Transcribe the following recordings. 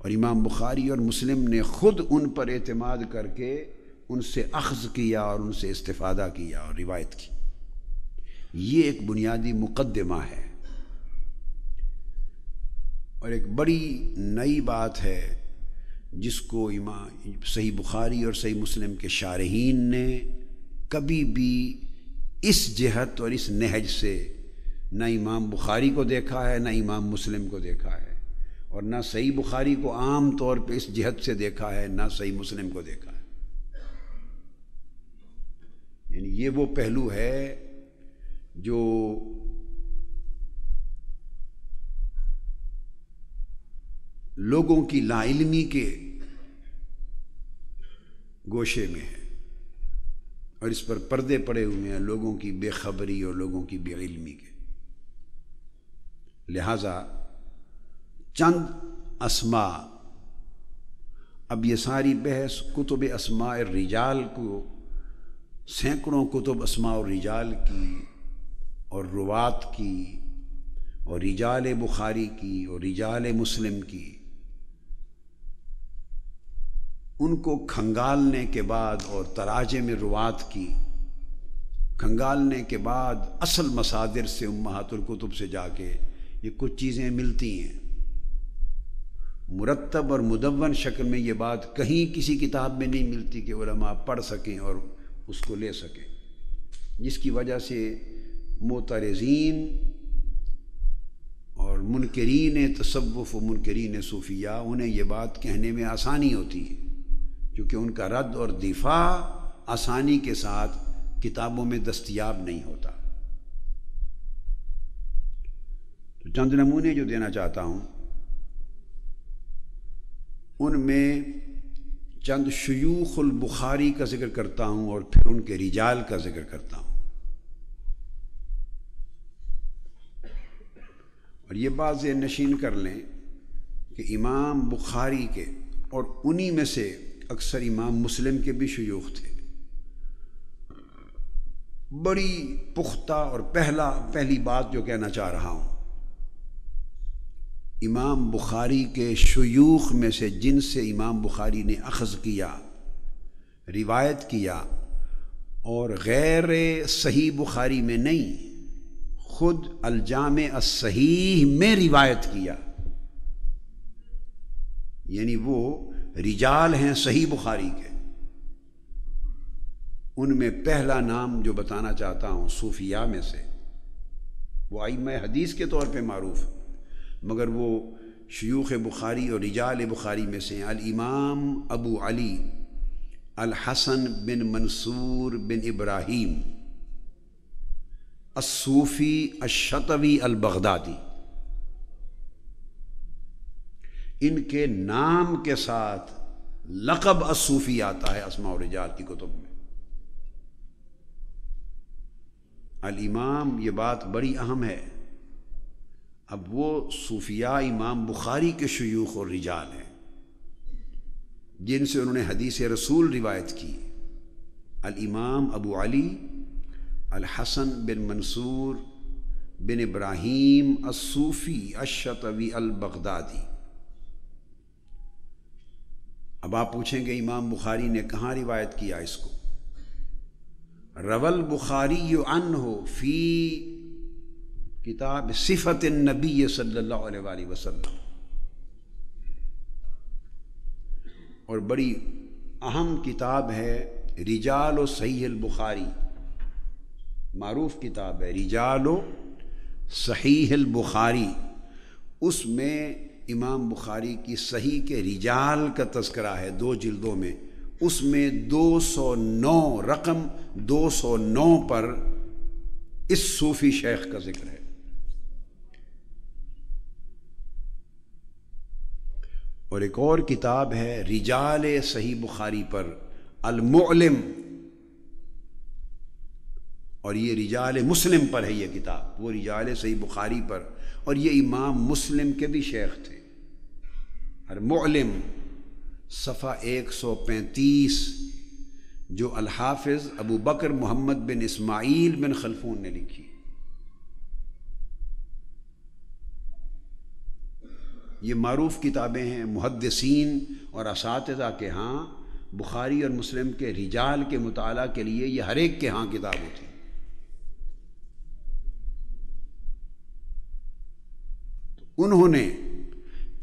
اور امام بخاری اور مسلم نے خود ان پر اعتماد کر کے ان سے اخذ کیا اور ان سے استفادہ کیا اور روایت کی. یہ ایک بنیادی مقدمہ ہے. اور ایک بڑی نئی بات ہے جس کو صحیح بخاری اور صحیح مسلم کے شارحین نے کبھی بھی اس جہت اور اس نہج سے نہ امام بخاری کو دیکھا ہے، نہ امام مسلم کو دیکھا ہے، اور نہ صحیح بخاری کو عام طور پہ اس جہت سے دیکھا ہے، نہ صحیح مسلم کو دیکھا ہے. یعنی یہ وہ پہلو ہے جو لوگوں کی لا علمی کے گوشے میں ہے، اور اس پر پردے پڑے ہوئے ہیں لوگوں کی بے خبری اور لوگوں کی بے علمی کے. لہذا چند اسماء، اب یہ ساری بحث کتب اسماء الرجال کو، سینکڑوں کتب اسماء الرجال کی اور روات کی اور رجال بخاری کی اور رجال مسلم کی، ان کو کھنگالنے کے بعد اور تراجم روات کی کھنگالنے کے بعد اصل مصادر سے، امہات الکتب سے جا کے یہ کچھ چیزیں ملتی ہیں. مرتب اور مدون شکل میں یہ بات کہیں کسی کتاب میں نہیں ملتی کہ علماء پڑھ سکیں اور اس کو لے سکیں، جس کی وجہ سے معترضین اور منکرین تصوف و منکرین صوفیہ انہیں یہ بات کہنے میں آسانی ہوتی ہے، کیونکہ ان کا رد اور دفاع آسانی کے ساتھ کتابوں میں دستیاب نہیں ہوتا. تو چند نمونے جو دینا چاہتا ہوں، ان میں چند شیوخ البخاری کا ذکر کرتا ہوں اور پھر ان کے رجال کا ذکر کرتا ہوں. اور یہ بات ذہن نشین کر لیں کہ امام بخاری کے اور انہی میں سے اکثر امام مسلم کے بھی شیوخ تھے. بڑی پختہ اور پہلی بات جو کہنا چاہ رہا ہوں، امام بخاری کے شیوخ میں سے جن سے امام بخاری نے اخذ کیا، روایت کیا، اور غیر صحیح بخاری میں نہیں، خود الجامع الصحیح میں روایت کیا، یعنی وہ رجال ہیں صحیح بخاری کے. ان میں پہلا نام جو بتانا چاہتا ہوں صوفیاء میں سے، وہ ائمہ حدیث کے طور پہ معروف، مگر وہ شیوخ بخاری اور رجال بخاری میں سے ہیں. الامام ابو علی الحسن بن منصور بن ابراہیم الصوفی الشطوی البغدادی. ان کے نام کے ساتھ لقب الصوفی آتا ہے اسماء الرجال کی کتب میں. الامام، یہ بات بڑی اہم ہے. اب وہ صوفیاء امام بخاری کے شیوخ اور رجال ہیں جن سے انہوں نے حدیث رسول روایت کی. الامام ابو علی الحسن بن منصور بن ابراہیم الصوفی الشطوی البغدادی. اب آپ پوچھیں گے امام بخاری نے کہاں روایت کیا اس کو؟ روى البخاری عنہ فی کتاب صفت النبی صلی اللہ علیہ وآلہ وسلم. اور بڑی اہم کتاب ہے رجال و صحیح البخاری، معروف کتاب ہے رجال و صحیح البخاری. اس میں امام بخاری کی صحیح کے رجال کا تذکرہ ہے 2 جلدوں میں. اس میں 209 رقم 209 پر اس صوفی شیخ کا ذکر ہے. اور ایک اور کتاب ہے رجال صحیح بخاری پر المعلم، اور یہ رجال مسلم پر ہے یہ کتاب، وہ رجال صحیح بخاری پر، اور یہ امام مسلم کے بھی شیخ تھے. المعلم صفحہ 135 جو الحافظ ابو بکر محمد بن اسماعیل بن خلفون نے لکھی. یہ معروف کتابیں ہیں محدثین اور اساتذہ کے ہاں بخاری اور مسلم کے رجال کے مطالعہ کے لیے یہ ہر ایک کے ہاں کتاب ہوتی ہے۔ انہوں نے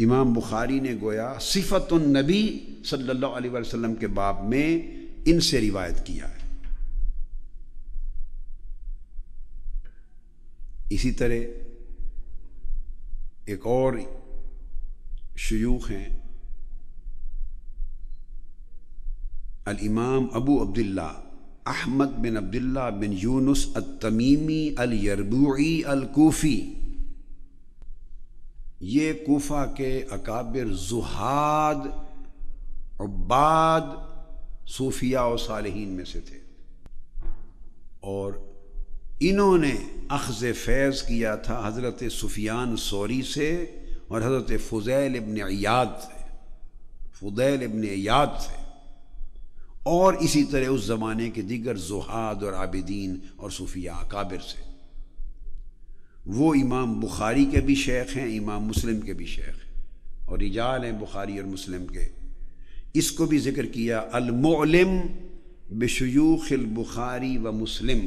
امام بخاری نے گویا صفت النبی صلی اللہ علیہ وسلم کے باب میں ان سے روایت کیا ہے۔ اسی طرح ایک اور شیوخ ہیں الامام ابو عبداللہ احمد بن عبداللہ بن یونس التمیمی الیربوعی الکوفی، یہ کوفہ کے اکابر زہاد عباد صوفیاء و صالحین میں سے تھے، اور انہوں نے اخذ فیض کیا تھا حضرت سفیان ثوری سے اور حضرت فضیل ابن عیاض سے، اور اسی طرح اس زمانے کے دیگر زہاد اور عابدین اور صوفیاء اکابر سے۔ وہ امام بخاری کے بھی شیخ ہیں، امام مسلم کے بھی شیخ ہیں، اور رجال ہیں بخاری اور مسلم کے۔ اس کو بھی ذکر کیا المعلم بشیوخ البخاری و مسلم،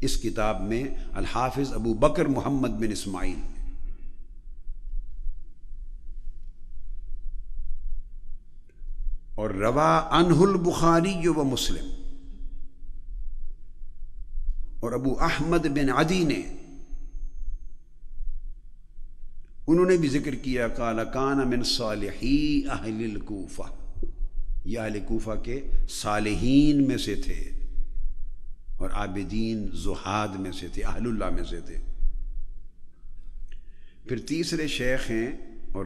اس کتاب میں الحافظ ابو بکر محمد بن اسماعیل۔ اور روا عنہ البخاری و مسلم، اور ابو احمد بن عدی نے انہوں نے بھی ذکر کیا قال کان من صالحی اہل الکوفہ، یہ اہل کوفہ کے صالحین میں سے تھے اور عابدین زہاد میں سے تھے، اہل اللہ میں سے تھے۔ پھر تیسرے شیخ ہیں اور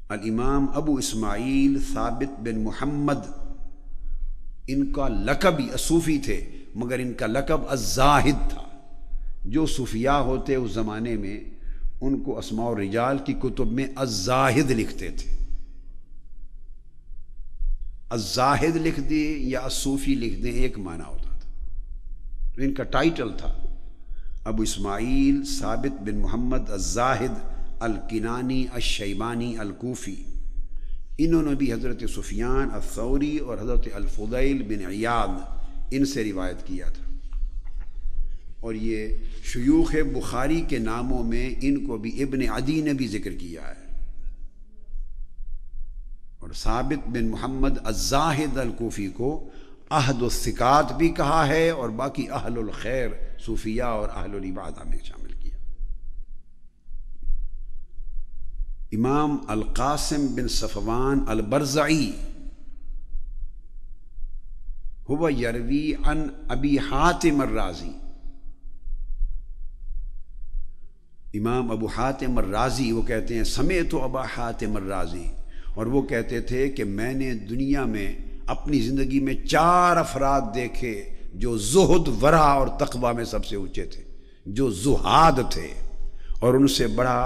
الامام ابو اسماعیل ثابت بن محمد، ان کا لقب ہی صوفی تھے مگر ان کا لقب الزاہد تھا۔ جو صوفیاء ہوتے اس زمانے میں ان کو اسماء الرجال کی کتب میں الزاہد لکھتے تھے، الزاہد لکھ دیں یا الصوفی لکھ دیں ایک معنی ہوتا تھا، تو ان کا ٹائٹل تھا ابو اسماعیل ثابت بن محمد الزاہد الکنانی الشیبانی الکوفی۔ انہوں نے بھی حضرت سفیان الثوری اور حضرت الفضیل بن عیاض ان سے روایت کیا تھا، اور یہ شیوخ بخاری کے ناموں میں ان کو بھی ابن عدی نے بھی ذکر کیا ہے، اور ثابت بن محمد الزاہد الکوفی کو احد الثقات بھی کہا ہے، اور باقی اہل الخیر صوفیاء اور اہل العبادہ میں شامل کیا۔ امام القاسم بن صفوان البرزعی هو یروی عن ابی حاتم الرازی، امام ابو حاتم الرازی وہ کہتے ہیں سمعت ابا حاتم الرازی، اور وہ کہتے تھے کہ میں نے دنیا میں اپنی زندگی میں 4 افراد دیکھے جو زہد ورع اور تقوی میں سب سے اونچے تھے، جو زہاد تھے، اور ان سے بڑا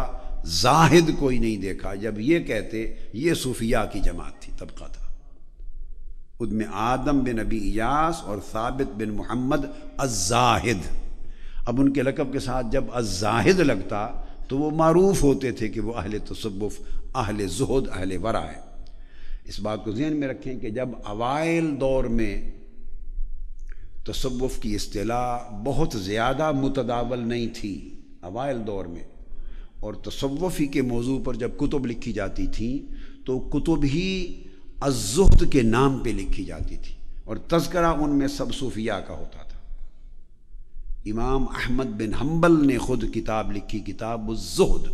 زاہد کوئی نہیں دیکھا۔ جب یہ کہتے یہ صوفیاء کی جماعت تھی، طبقہ تھا، ان میں آدم بن ابی ایاس اور ثابت بن محمد الزاہد۔ اب ان کے لقب کے ساتھ جب الزاہد لگتا تو وہ معروف ہوتے تھے کہ وہ اہل تصوف، اہل زہد، اہل ورع ہے۔ اس بات کو ذہن میں رکھیں کہ جب اوائل دور میں تصوف کی اصطلاح بہت زیادہ متداول نہیں تھی، اوائل دور میں، اور تصوفی کے موضوع پر جب کتب لکھی جاتی تھیں تو کتب ہی الزہد کے نام پہ لکھی جاتی تھی، اور تذکرہ ان میں سب صوفیاء کا ہوتا تھا۔ امام احمد بن حنبل نے خود کتاب لکھی، کتاب الزہد،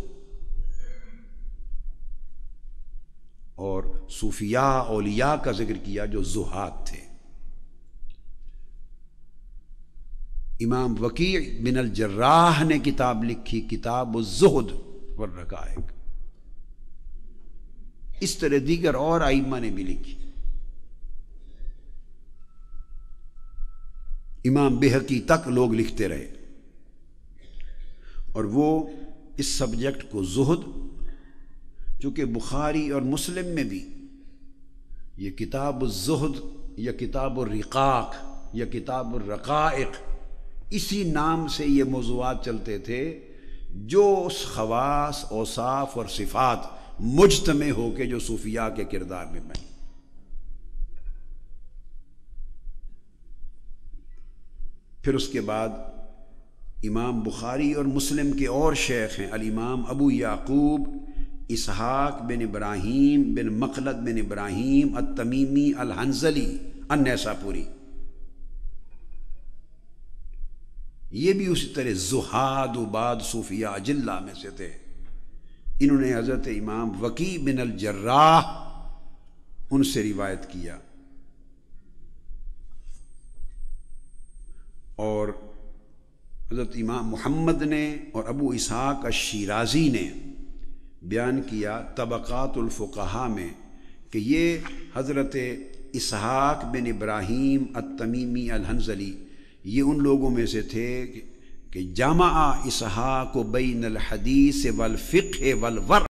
اور صوفیاء اولیاء کا ذکر کیا جو زہاد تھے۔ امام وکیع بن الجراح نے کتاب لکھی، کتاب الزہد والرقائق۔ اس طرح دیگر اور ائمہ نے بھی لکھی۔ امام بہقی تک لوگ لکھتے رہے، اور وہ اس سبجیکٹ کو زہد، چونکہ بخاری اور مسلم میں بھی یہ کتاب الزہد یا کتاب الرقاق یا کتاب الرقائق اسی نام سے یہ موضوعات چلتے تھے جو خواص اوصاف اور صفات مجتمع ہو کے جو صوفیاء کے کردار میں بنی۔ پھر اس کے بعد امام بخاری اور مسلم کے اور شیخ ہیں الامام ابو یعقوب اسحاق بن ابراہیم بن مخلد بن ابراہیم التمیمی الحنظلی النیساپوری، یہ بھی اسی طرح زہاد عباد صوفیاء اجلہ میں سے تھے۔ انہوں نے حضرت امام وکیع بن الجراح ان سے روایت کیا، اور حضرت امام محمد نے اور ابو اسحاق الشیرازی نے بیان کیا طبقات الفقہاء میں کہ یہ حضرت اسحاق بن ابراہیم التمیمی الحنظلی یہ ان لوگوں میں سے تھے کہ جمع اسحاق بین الحدیث والفقہ والورع